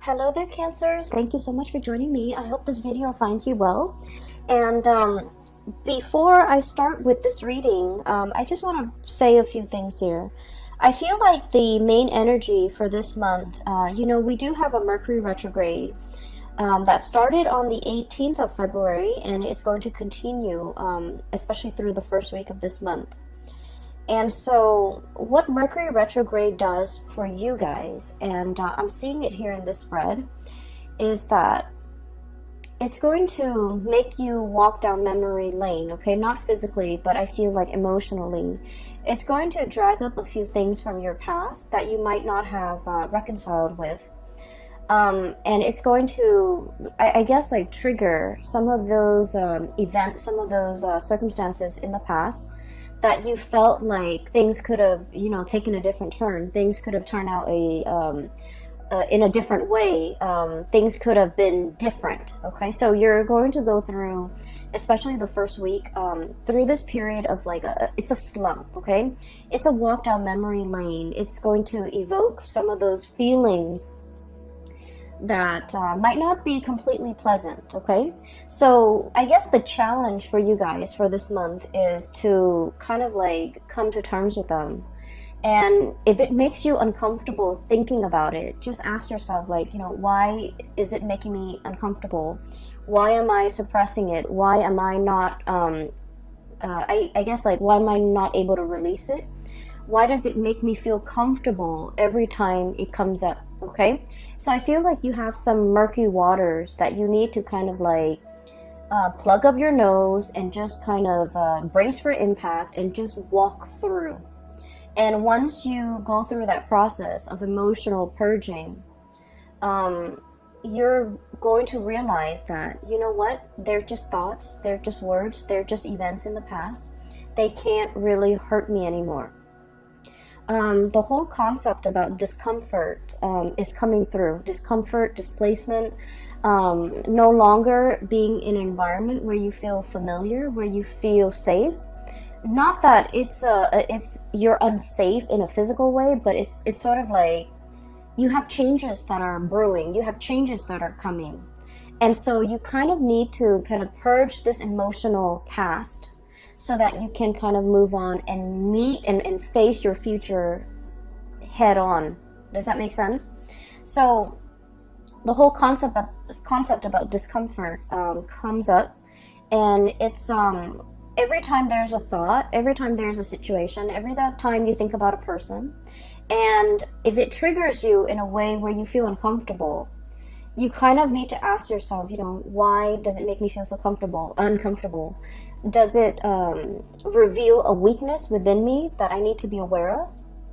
Hello there, Cancers. Thank you so much for joining me. I hope this video finds you well. And before I start with this reading, I just want to say a few things here. I feel like the main energy for this month, we do have a Mercury retrograde that started on the 18th of February, and it's going to continue, especially through the first week of this month. And so what Mercury retrograde does for you guys, and I'm seeing it here in this spread, is that it's going to make you walk down memory lane, okay? Not physically, but I feel like emotionally. It's going to drag up a few things from your past that you might not have reconciled with. And it's going to, I guess, like trigger some of those events, some of those circumstances in the past that you felt like things could have, taken a different turn. Things could have turned out in a different way. Things could have been different. Okay, so you're going to go through, especially the first week, through this period of it's a slump. Okay, it's a walk down memory lane. It's going to evoke some of those feelings that might not be completely pleasant. Okay, so I guess the challenge for you guys for this month is to kind of come to terms with them. And if it makes you uncomfortable thinking about it, just ask yourself, why is it making me uncomfortable? Why am I suppressing it? Why am I not I guess why am I not able to release it? Why does it make me feel comfortable every time it comes up? Okay, so I feel like you have some murky waters that you need to kind of plug up your nose and just kind of brace for impact and just walk through. And once you go through that process of emotional purging, you're going to realize that, you know what, they're just thoughts, they're just words, they're just events in the past. They can't really hurt me anymore. The whole concept about discomfort is coming through. Discomfort, displacement, no longer being in an environment where you feel familiar, where you feel safe. Not that it's you're unsafe in a physical way, but it's sort of like you have changes that are brewing, you have changes that are coming. And so you kind of need to kind of purge this emotional past so that you can kind of move on and meet and face your future head on. Does that make sense? So the whole concept about discomfort comes up, and it's every time there's a thought, every time there's a situation, every time you think about a person, and if it triggers you in a way where you feel uncomfortable, you kind of need to ask yourself, why does it make me feel so uncomfortable? Does it reveal a weakness within me that I need to be aware of?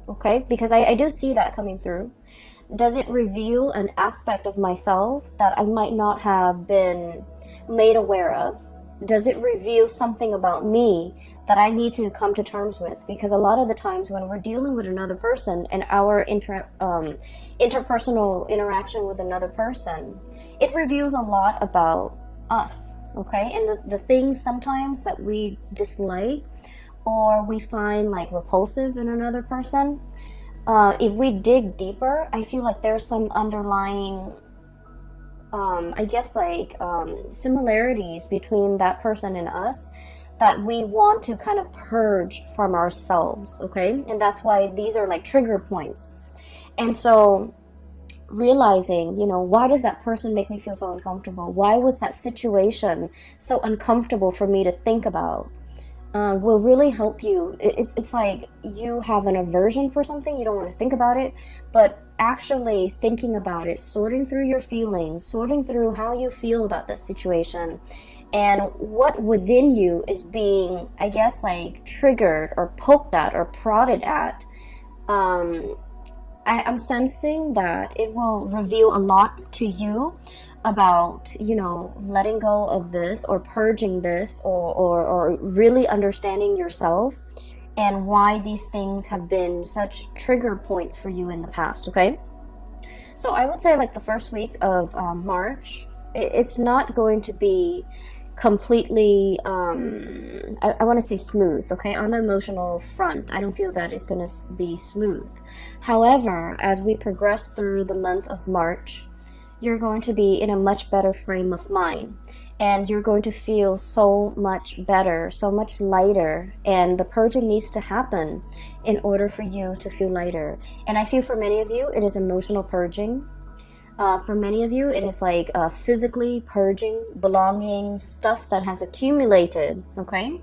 Okay, because I do see that coming through. Does it reveal an aspect of myself that I might not have been made aware of? Does it reveal something about me that I need to come to terms with? Because a lot of the times when we're dealing with another person and our interpersonal interaction with another person, it reveals a lot about us, okay? And the things sometimes that we dislike or we find repulsive in another person, if we dig deeper, I feel like there's some underlying similarities between that person and us that we want to kind of purge from ourselves, okay? And that's why these are trigger points. And so realizing, why does that person make me feel so uncomfortable? Why was that situation so uncomfortable for me to think about? Will really help you. It's like you have an aversion for something, you don't want to think about it, but actually thinking about it, sorting through your feelings, sorting through how you feel about this situation, and what within you is being, I guess, triggered or poked at or prodded at. I'm sensing that it will reveal a lot to you about, letting go of this or purging this or really understanding yourself and why these things have been such trigger points for you in the past, okay? So I would say the first week of March, it's not going to be completely, I want to say smooth, okay? On the emotional front, I don't feel that it's going to be smooth. However, as we progress through the month of March, you're going to be in a much better frame of mind, and you're going to feel so much better, so much lighter, and the purging needs to happen in order for you to feel lighter. And I feel for many of you it is emotional purging. For many of you it is like physically purging belongings, stuff that has accumulated, okay?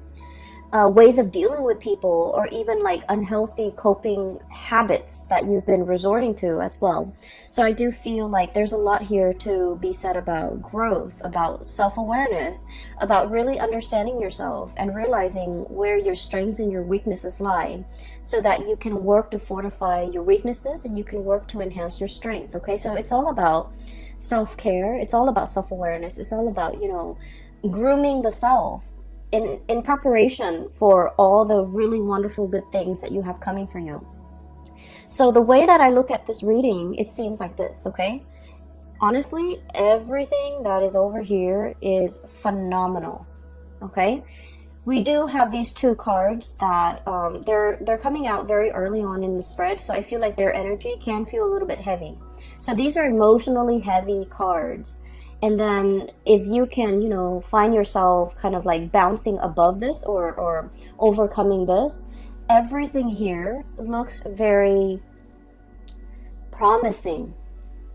Ways of dealing with people, or even like unhealthy coping habits that you've been resorting to as well. So I do feel like there's a lot here to be said about growth, about self-awareness, about really understanding yourself and realizing where your strengths and your weaknesses lie, so that you can work to fortify your weaknesses and you can work to enhance your strength. Okay, so it's all about self-care, it's all about self-awareness, it's all about, you know, grooming the self in preparation for all the really wonderful good things that you have coming for you. So the way that I look at this reading, it seems like this, okay? Honestly, everything that is over here is phenomenal, okay? We do have these two cards that they're coming out very early on in the spread, so I feel like their energy can feel a little bit heavy. So these are emotionally heavy cards. And then if you can, you know, find yourself kind of like bouncing above this or overcoming this, everything here looks very promising.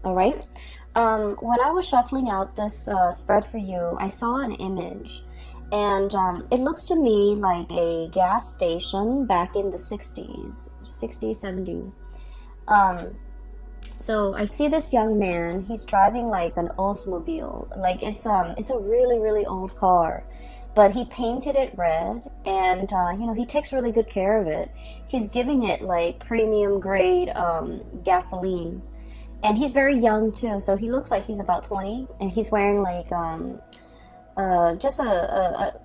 All right. When I was shuffling out this spread for you, I saw an image, and it looks to me like a gas station back in the 60s, 70s. So I see this young man, he's driving like an Oldsmobile, like it's a really, really old car, but he painted it red, and you know, he takes really good care of it. He's giving it like premium grade gasoline, and he's very young too, so he looks like he's about 20, and he's wearing like just a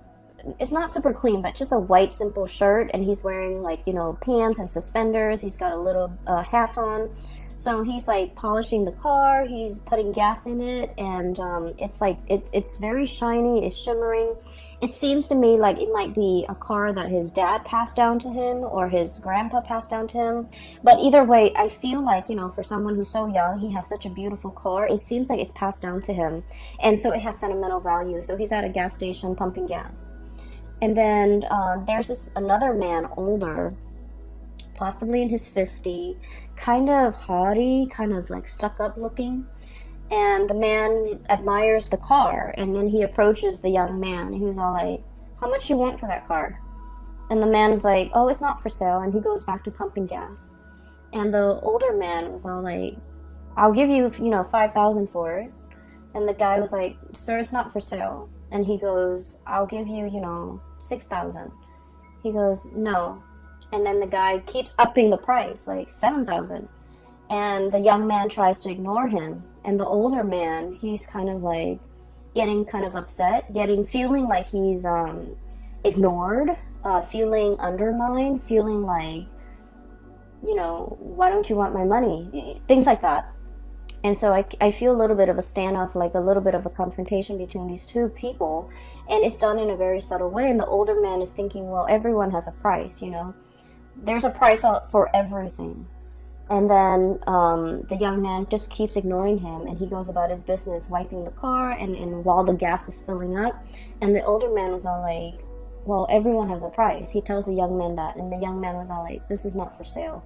it's not super clean, but just a white simple shirt, and he's wearing like, you know, pants and suspenders. He's got a little hat on. So he's like polishing the car, he's putting gas in it, and it's like, it's very shiny, it's shimmering. It seems to me like it might be a car that his dad passed down to him or his grandpa passed down to him. But either way, I feel like, you know, for someone who's so young, he has such a beautiful car, it seems like it's passed down to him. And so it has sentimental value. So he's at a gas station pumping gas. And then there's another man, older, possibly in his 50s, kind of haughty, kind of like stuck up looking. And the man admires the car, and then he approaches the young man. He was all like, "How much you want for that car?" And the man's like, "Oh, it's not for sale." And he goes back to pumping gas. And the older man was all like, "I'll give you, you know, 5,000 for it." And the guy was like, "Sir, it's not for sale." And he goes, "I'll give you, you know, 6,000. He goes, "No." And then the guy keeps upping the price, like 7,000. And the young man tries to ignore him. And the older man, he's kind of like getting kind of upset, feeling like he's ignored, feeling undermined, feeling like, you know, why don't you want my money? Things like that. And so I feel a little bit of a standoff, like a little bit of a confrontation between these two people. And it's done in a very subtle way. And the older man is thinking, well, everyone has a price, you know. There's a price for everything. And then the young man just keeps ignoring him, and he goes about his business, wiping the car, and while the gas is filling up. And the older man was all like, well, everyone has a price. He tells the young man that, and the young man was all like, this is not for sale.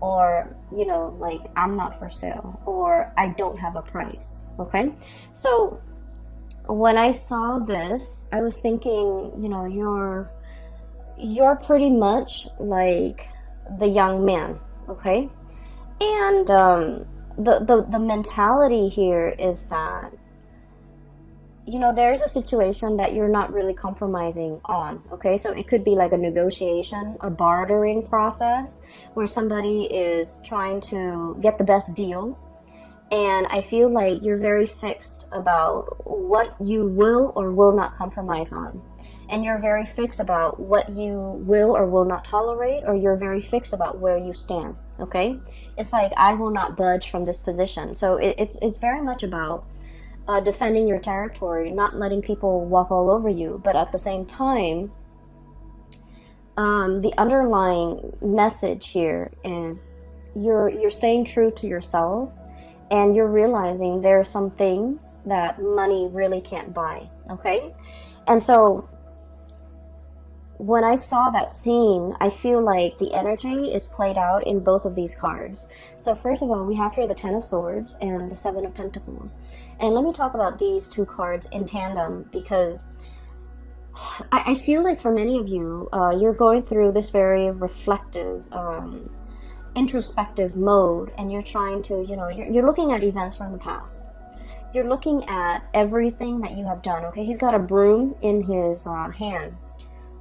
Or, you know, like, I'm not for sale. Or, I don't have a price. Okay? So, when I saw this, I was thinking, you know, you're pretty much like the young man, okay? And the mentality here is that, you know, there's a situation that you're not really compromising on, okay? So it could be like a negotiation, a bartering process where somebody is trying to get the best deal. And I feel like you're very fixed about what you will or will not compromise on. And you're very fixed about what you will or will not tolerate, or you're very fixed about where you stand, okay? It's like, I will not budge from this position. So it's very much about defending your territory, not letting people walk all over you. But at the same time, the underlying message here is you're staying true to yourself, and you're realizing there are some things that money really can't buy, okay? And so when I saw that theme, I feel like the energy is played out in both of these cards. So first of all, we have here the Ten of Swords and the Seven of Pentacles. And let me talk about these two cards in tandem, because I feel like for many of you, you're going through this very reflective, introspective mode, and you're trying to, you're looking at events from the past. You're looking at everything that you have done, okay? He's got a broom in his hand.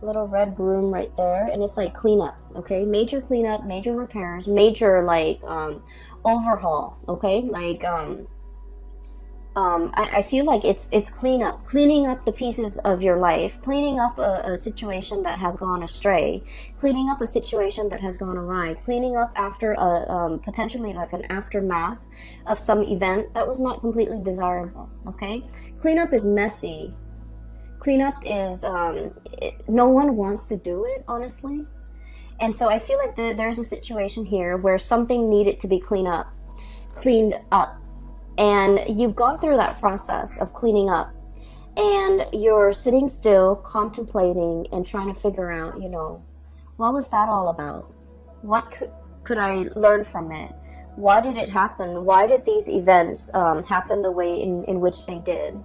Little red broom right there, and it's like cleanup, okay? Major cleanup, major repairs, major like overhaul, okay? Like I feel like it's cleaning up the pieces of your life, cleaning up a situation that has gone astray, cleaning up a situation that has gone awry, cleaning up after a potentially like an aftermath of some event that was not completely desirable, okay? Cleanup is messy. Cleanup is, no one wants to do it, honestly. And so I feel like there's a situation here where something needed to be cleaned up. And you've gone through that process of cleaning up. And you're sitting still, contemplating, and trying to figure out, what was that all about? What could I learn from it? Why did it happen? Why did these events happen the way in which they did?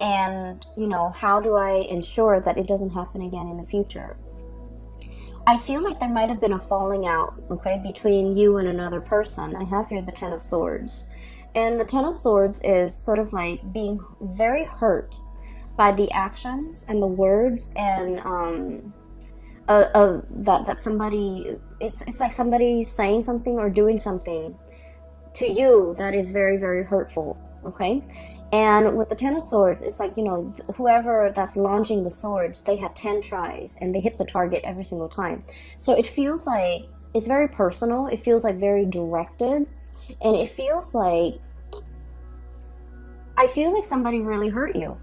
And, how do I ensure that it doesn't happen again in the future? I feel like there might have been a falling out, okay, between you and another person. I have here the Ten of Swords. And the Ten of Swords is sort of like being very hurt by the actions and the words and that somebody, it's like somebody saying something or doing something to you that is very, very hurtful, okay? And with the Ten of Swords, it's like, whoever that's launching the swords, they had 10 tries and they hit the target every single time. So it feels like it's very personal. It feels like very directed. And it feels like, I feel like somebody really hurt you.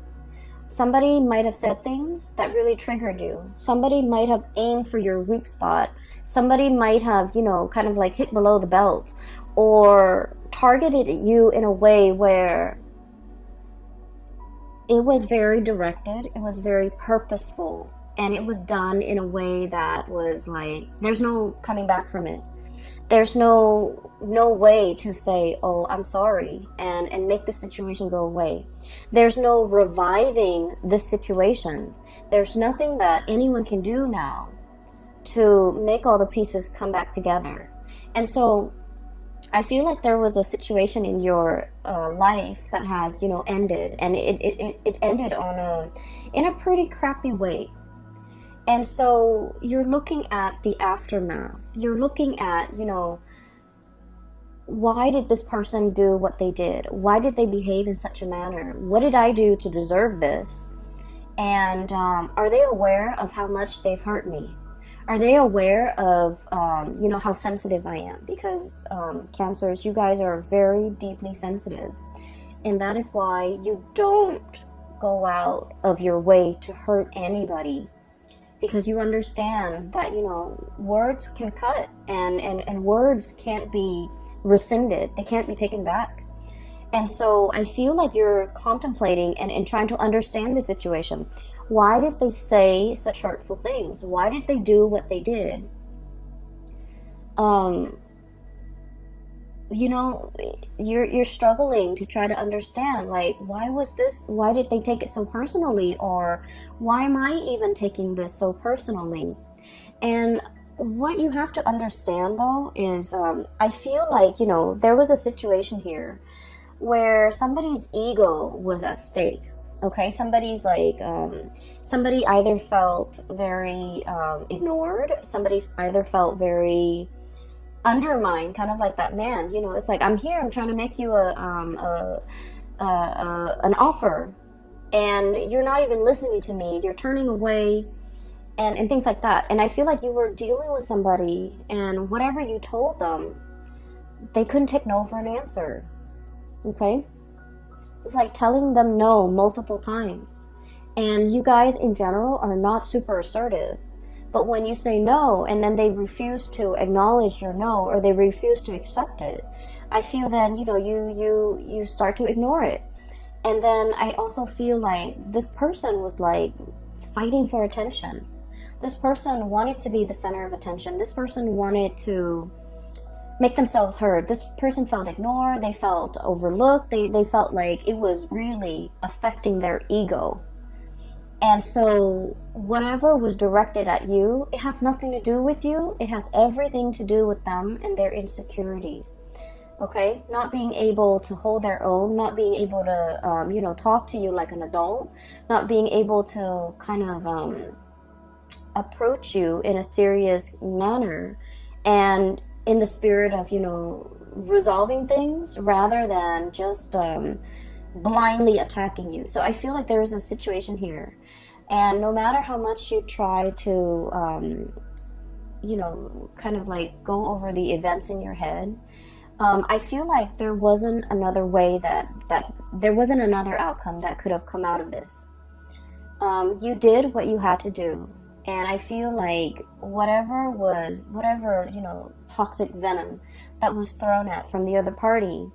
Somebody might have said things that really triggered you. Somebody might have aimed for your weak spot. Somebody might have, kind of like hit below the belt or targeted you in a way where it was very directed, it was very purposeful, and it was done in a way that was like, there's no coming back from it. There's no way to say, oh, I'm sorry, and make the situation go away. There's no reviving this situation. There's nothing that anyone can do now to make all the pieces come back together. And so I feel like there was a situation in your life that has, ended, and it ended in a pretty crappy way. And so you're looking at the aftermath. You're looking at, why did this person do what they did? Why did they behave in such a manner? What did I do to deserve this? And are they aware of how much they've hurt me? Are they aware of, how sensitive I am? Because Cancers, you guys are very deeply sensitive. And that is why you don't go out of your way to hurt anybody. Because you understand that, words can cut and words can't be rescinded. They can't be taken back. And so I feel like you're contemplating and trying to understand the situation. Why did they say such hurtful things? Why did they do what they did? You're struggling to try to understand, like, why did they take it so personally? Or why am I even taking this so personally? And what you have to understand, though, is I feel like, there was a situation here where somebody's ego was at stake. Okay, somebody's like, somebody either felt very ignored, somebody either felt very undermined, kind of like that man, it's like, I'm here, I'm trying to make you an offer, and you're not even listening to me, you're turning away, and things like that. And I feel like you were dealing with somebody, and whatever you told them, they couldn't take no for an answer, okay? It's like telling them no multiple times. And you guys in general are not super assertive. But when you say no and then they refuse to acknowledge your no, or they refuse to accept it, I feel then, you start to ignore it. And then I also feel like this person was like fighting for attention. This person wanted to be the center of attention. This person wanted to make themselves heard. This person felt ignored. They felt overlooked. They felt like it was really affecting their ego. And so whatever was directed at you, it has nothing to do with you. It has everything to do with them and their insecurities. Okay? Not being able to hold their own, not being able to, talk to you like an adult, not being able to kind of approach you in a serious manner and in the spirit of, resolving things rather than just blindly attacking you. So I feel like there is a situation here. And no matter how much you try to, kind of like go over the events in your head, I feel like there wasn't another way that there wasn't another outcome that could have come out of this. You did what you had to do. And I feel like whatever, toxic venom that was thrown at from the other party,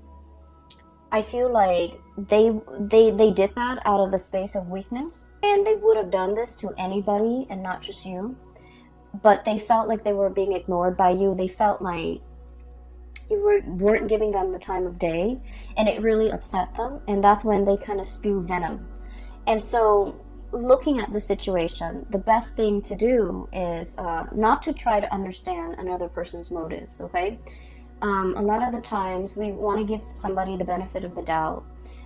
I feel like they did that out of a space of weakness, and they would have done this to anybody and not just you. But they felt like they were being ignored by you. They felt like you weren't giving them the time of day, and it really upset them. And that's when they kind of spew venom. And so, looking at the situation, the best thing to do is not to try to understand another person's motives. Okay. A lot of the times we want to give somebody the benefit of the doubt.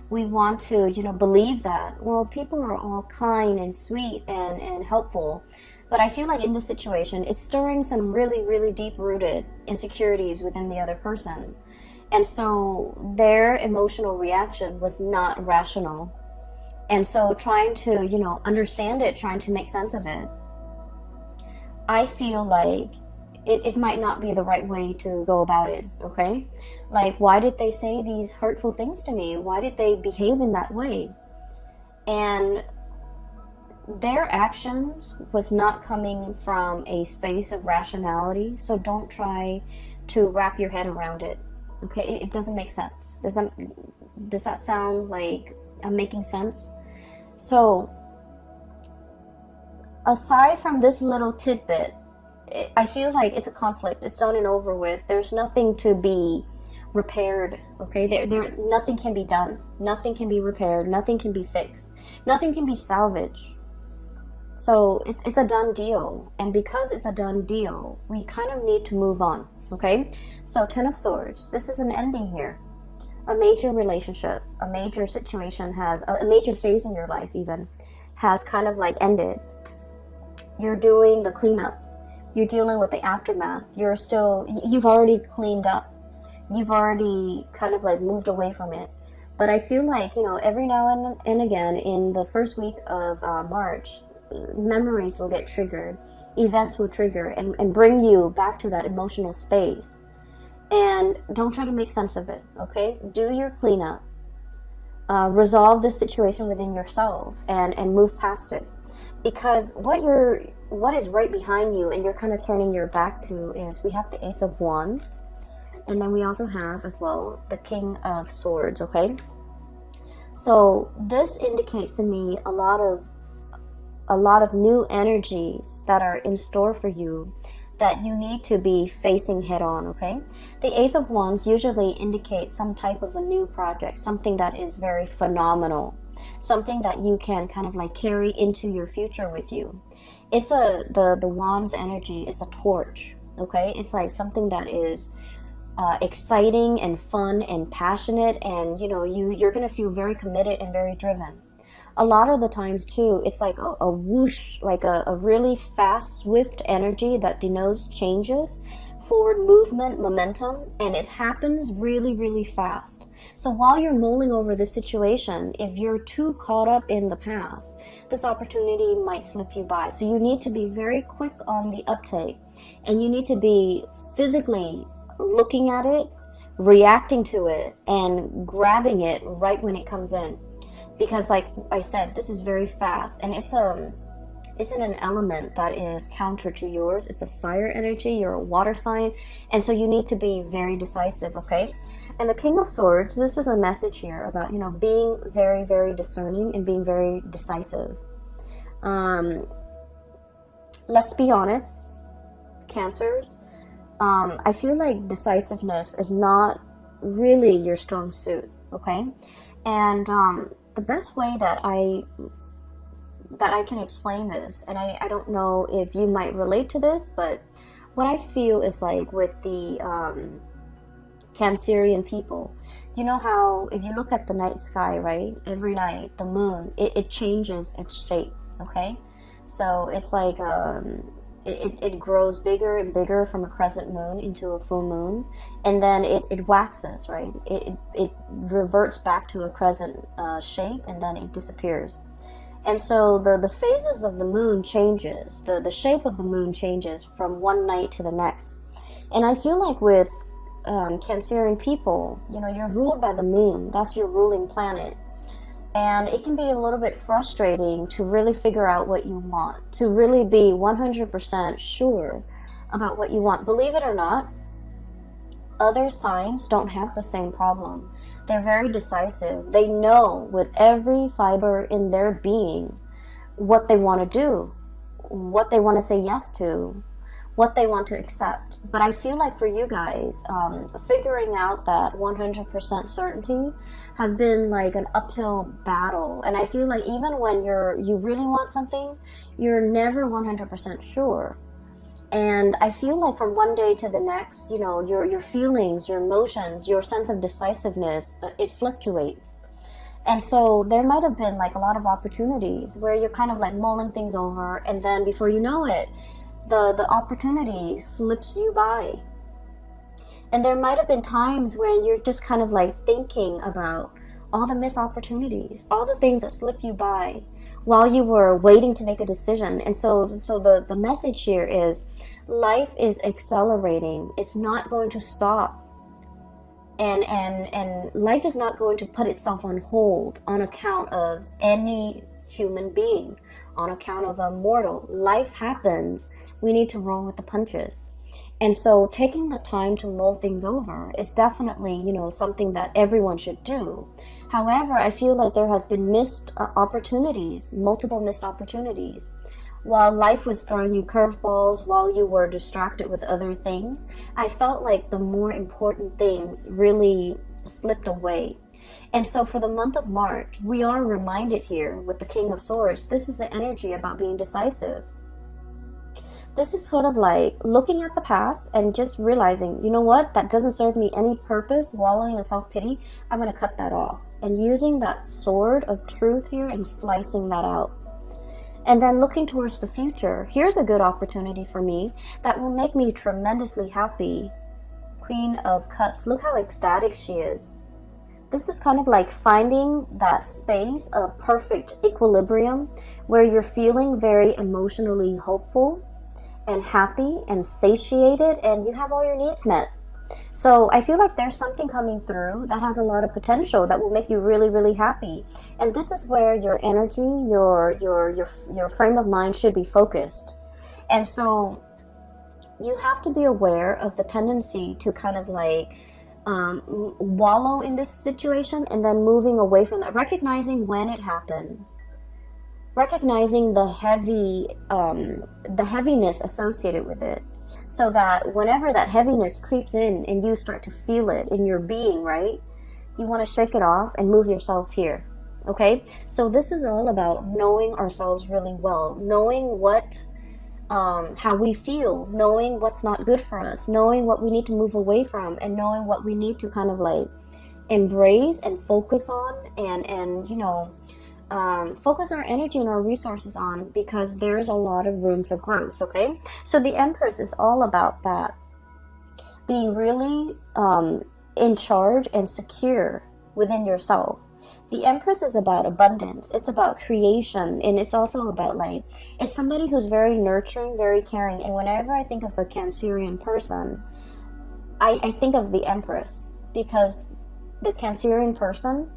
We want to, believe that, well, people are all kind and sweet and helpful. But I feel like in this situation, it's stirring some really, really deep-rooted insecurities within the other person. And so their emotional reaction was not rational. And so trying to, understand it, trying to make sense of it, I feel like it might not be the right way to go about it, okay? Like, why did they say these hurtful things to me? Why did they behave in that way? And their actions was not coming from a space of rationality, so don't try to wrap your head around it, okay? It doesn't make sense. Does that sound like I'm making sense? So, aside from this little tidbit, I feel like it's a conflict. It's done and over with. There's nothing to be repaired, okay? Nothing can be done. Nothing can be repaired. Nothing can be fixed. Nothing can be salvaged. So it's a done deal. And because it's a done deal, we kind of need to move on, okay? So 10 of Swords. This is an ending here. A major relationship, a major situation a major phase in your life even, has kind of like ended. You're doing the cleanup. You're dealing with the aftermath. You've already cleaned up. You've already kind of like moved away from it. But I feel like, every now and again in the first week of March, memories will get triggered. Events will trigger and bring you back to that emotional space. And don't try to make sense of it, okay? Do your cleanup. Resolve this situation within yourself and move past it. Because what is right behind you and you're kind of turning your back to is we have the Ace of Wands, and then we also have as well the King of Swords, okay? So this indicates to me a lot of new energies that are in store for you that you need to be facing head on, okay? The Ace of Wands usually indicates some type of a new project, something that is very phenomenal, something that you can kind of like carry into your future with you. It's the Wands energy is a torch, okay? It's like something that is exciting and fun and passionate, and you're gonna feel very committed and very driven. A lot of the times too, it's like a whoosh, like a really fast, swift energy that denotes changes, forward movement, momentum, and it happens really, really fast. So while you're mulling over this situation, if you're too caught up in the past, this opportunity might slip you by. So you need to be very quick on the uptake, and you need to be physically looking at it, reacting to it, and grabbing it right when it comes in. Because like I said, this is very fast, and is in an element that is counter to yours. It's a fire energy. You're a water sign, and so you need to be very decisive, okay? And the King of Swords, this is a message here about, you know, being very, very discerning and being very decisive. Let's be honest, Cancers, I feel like decisiveness is not really your strong suit, okay? And the best way that I can explain this, and I don't know if you might relate to this, but what I feel is like with the Cancerian people, you know how if you look at the night sky, right, every night the moon, it changes its shape, okay? So it's like it grows bigger and bigger from a crescent moon into a full moon, and then it waxes, right? It reverts back to a crescent shape, and then it disappears. And so the phases of the moon changes, the shape of the moon changes from one night to the next. And I feel like with Cancerian people, you know, you're ruled by the moon. That's your ruling planet. And it can be a little bit frustrating to really figure out what you want, to really be 100% sure about what you want. Believe it or not, other signs don't have the same problem. They're very decisive. They know with every fiber in their being what they want to do, what they want to say yes to, what they want to accept. But I feel like for you guys, figuring out that 100% certainty has been like an uphill battle. And I feel like even when you really want something, you're never 100% sure. And I feel like from one day to the next, you know, your feelings, your emotions, your sense of decisiveness, it fluctuates. And so there might have been like a lot of opportunities where you're kind of like mulling things over, and then before you know it, the opportunity slips you by. And there might have been times where you're just kind of like thinking about all the missed opportunities, all the things that slip you by while you were waiting to make a decision. And so the message here is life is accelerating. It's not going to stop. And life is not going to put itself on hold on account of any human being, on account of a mortal. Life happens. We need to roll with the punches. And so taking the time to mull things over is definitely, you know, something that everyone should do. However, I feel like there has been missed opportunities, multiple missed opportunities. While life was throwing you curveballs, while you were distracted with other things, I felt like the more important things really slipped away. And so for the month of March, we are reminded here with the King of Swords, this is the energy about being decisive. This is sort of like looking at the past and just realizing, you know what, that doesn't serve me any purpose, wallowing in self-pity, I'm going to cut that off. And using that sword of truth here and slicing that out. And then looking towards the future, here's a good opportunity for me that will make me tremendously happy. Queen of Cups, look how ecstatic she is. This is kind of like finding that space of perfect equilibrium where you're feeling very emotionally hopeful and happy and satiated, and you have all your needs met. So I feel like there's something coming through that has a lot of potential that will make you really, really happy. And this is where your energy, your frame of mind should be focused. And so you have to be aware of the tendency to kind of like wallow in this situation and then moving away from that, recognizing when it happens. Recognizing the heaviness associated with it, so that whenever that heaviness creeps in and you start to feel it in your being, right, you want to shake it off and move yourself here. Okay, so this is all about knowing ourselves really well, knowing what how we feel, knowing what's not good for us, knowing what we need to move away from, and knowing what we need to kind of like embrace and focus on, and you know, focus our energy and our resources on, because there's a lot of room for growth. Okay, so the Empress is all about that, being really in charge and secure within yourself. The Empress is about abundance, it's about creation, and it's also about like, it's somebody who's very nurturing, very caring. And whenever I think of a Cancerian person, I think of the Empress, because the Cancerian person,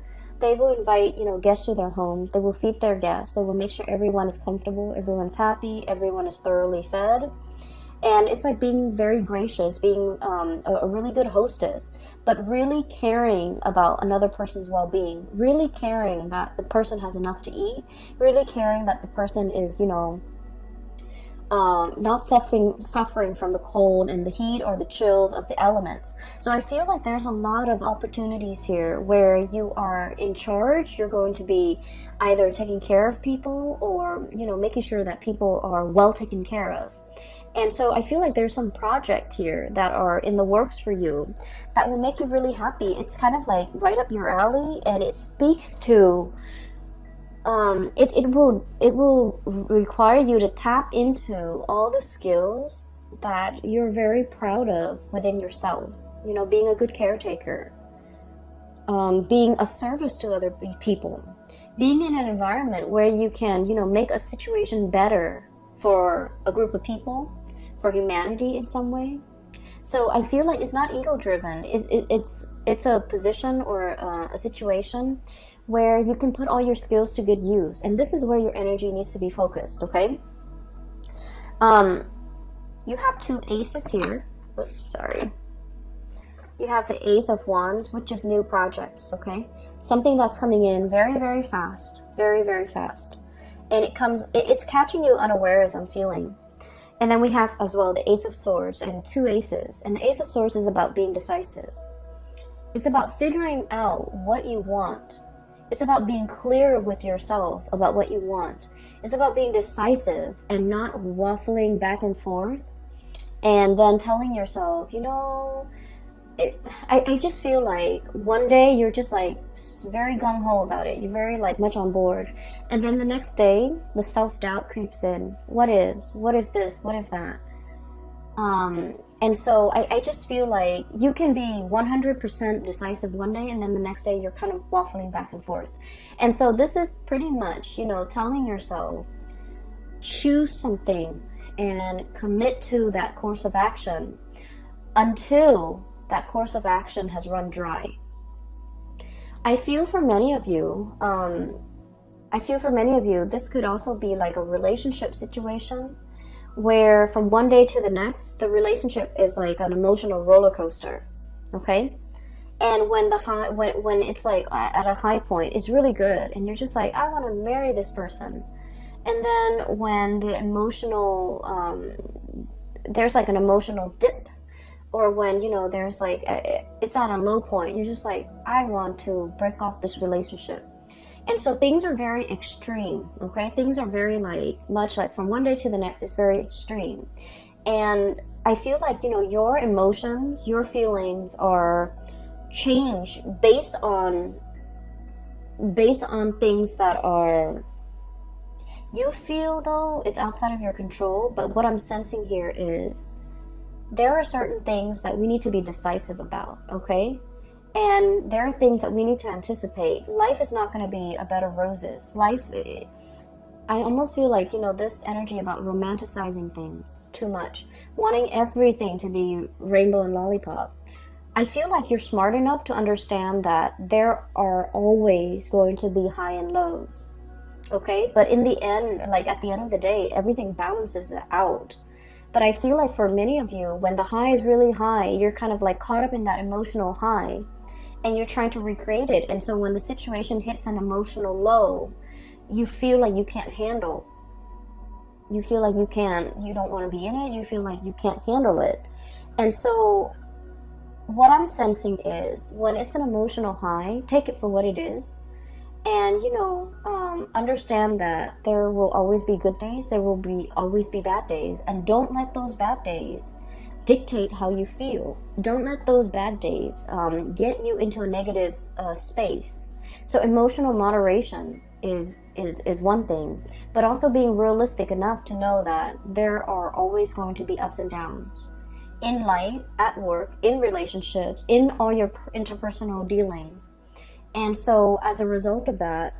they will invite, you know, guests to their home. They will feed their guests. They will make sure everyone is comfortable, everyone's happy, everyone is thoroughly fed. And it's like being very gracious, being a really good hostess, but really caring about another person's well-being, really caring that the person has enough to eat, really caring that the person is, you know, not suffering from the cold and the heat or the chills of the elements. So I feel like there's a lot of opportunities here where you are in charge. You're going to be either taking care of people or, you know, making sure that people are well taken care of. And so I feel like there's some project here that are in the works for you that will make you really happy. It's kind of like right up your alley, and it speaks to it will require you to tap into all the skills that you're very proud of within yourself. You know, being a good caretaker, being of service to other people, being in an environment where you can, you know, make a situation better for a group of people, for humanity in some way. So I feel like it's not ego driven. It's a position or a situation where you can put all your skills to good use, and this is where your energy needs to be focused. Okay. You have two aces here. Oops, sorry. You have the Ace of Wands, which is new projects. Okay, something that's coming in very, very fast, very, very fast, and it's catching you unawares, I'm feeling. And then we have as well the Ace of Swords and two aces. And the Ace of Swords is about being decisive. It's about figuring out what you want. It's about being clear with yourself about what you want. It's about being decisive and not waffling back and forth. And then telling yourself, you know, I just feel like one day you're just like very gung-ho about it. You're very like much on board. And then the next day, the self-doubt creeps in. What if this? What if that? And so I just feel like you can be 100% decisive one day, and then the next day you're kind of waffling back and forth. And so this is pretty much, you know, telling yourself, choose something and commit to that course of action until that course of action has run dry. I feel for many of you, this could also be like a relationship situation where from one day to the next, the relationship is like an emotional roller coaster. Okay? And when when it's like at a high point, it's really good, and you're just like, I want to marry this person. And then when the emotional, there's like an emotional dip, or when, you know, there's like, it's at a low point, you're just like, I want to break off this relationship. And so things are very extreme, okay? Things are very like, much like from one day to the next, it's very extreme. And I feel like, you know, your emotions, your feelings are changed based on things that are, you feel though it's outside of your control. But what I'm sensing here is there are certain things that we need to be decisive about, okay? And there are things that we need to anticipate. Life is not going to be a bed of roses. I almost feel like, you know, this energy about romanticizing things too much, wanting everything to be rainbow and lollipop. I feel like you're smart enough to understand that there are always going to be high and lows, okay? But in the end, like at the end of the day, everything balances out. But I feel like for many of you, when the high is really high, you're kind of like caught up in that emotional high, and you're trying to recreate it. And so when the situation hits an emotional low, you feel like you can't handle. You feel like you don't want to be in it. You feel like you can't handle it. And so what I'm sensing is when it's an emotional high, take it for what it is. And, you know, understand that there will always be good days. There will always be bad days. And don't let those bad days dictate how you feel. Don't let those bad days get you into a negative space. So emotional moderation is one thing, but also being realistic enough to know that there are always going to be ups and downs in life, at work, in relationships, in all your interpersonal dealings. And so as a result of that,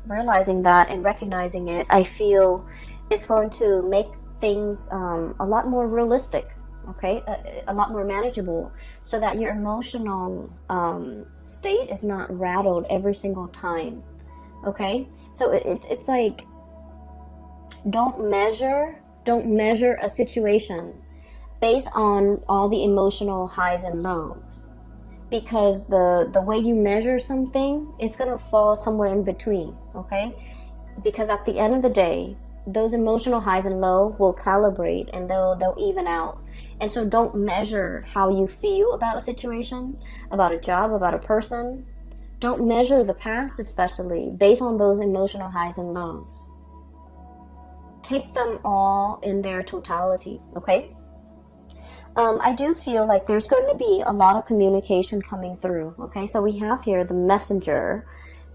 realizing that and recognizing it, I feel it's going to make things a lot more realistic. okay, a lot more manageable, so that your emotional state is not rattled every single time, okay? So it's like, don't measure a situation based on all the emotional highs and lows, because the way you measure something, it's gonna fall somewhere in between, okay? Because at the end of the day, those emotional highs and lows will calibrate, and they'll even out. And so don't measure how you feel about a situation, about a job, about a person. Don't measure the past, especially based on those emotional highs and lows. Take them all in their totality, okay? I do feel like there's going to be a lot of communication coming through, okay? So we have here the Messenger,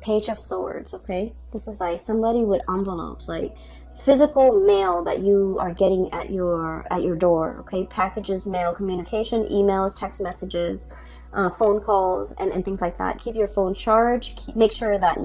Page of Swords, okay? This is like somebody with envelopes, like physical mail that you are getting at your door, okay? Packages, mail, communication, emails, text messages, phone calls, and things like that. Keep your phone charged. Make sure that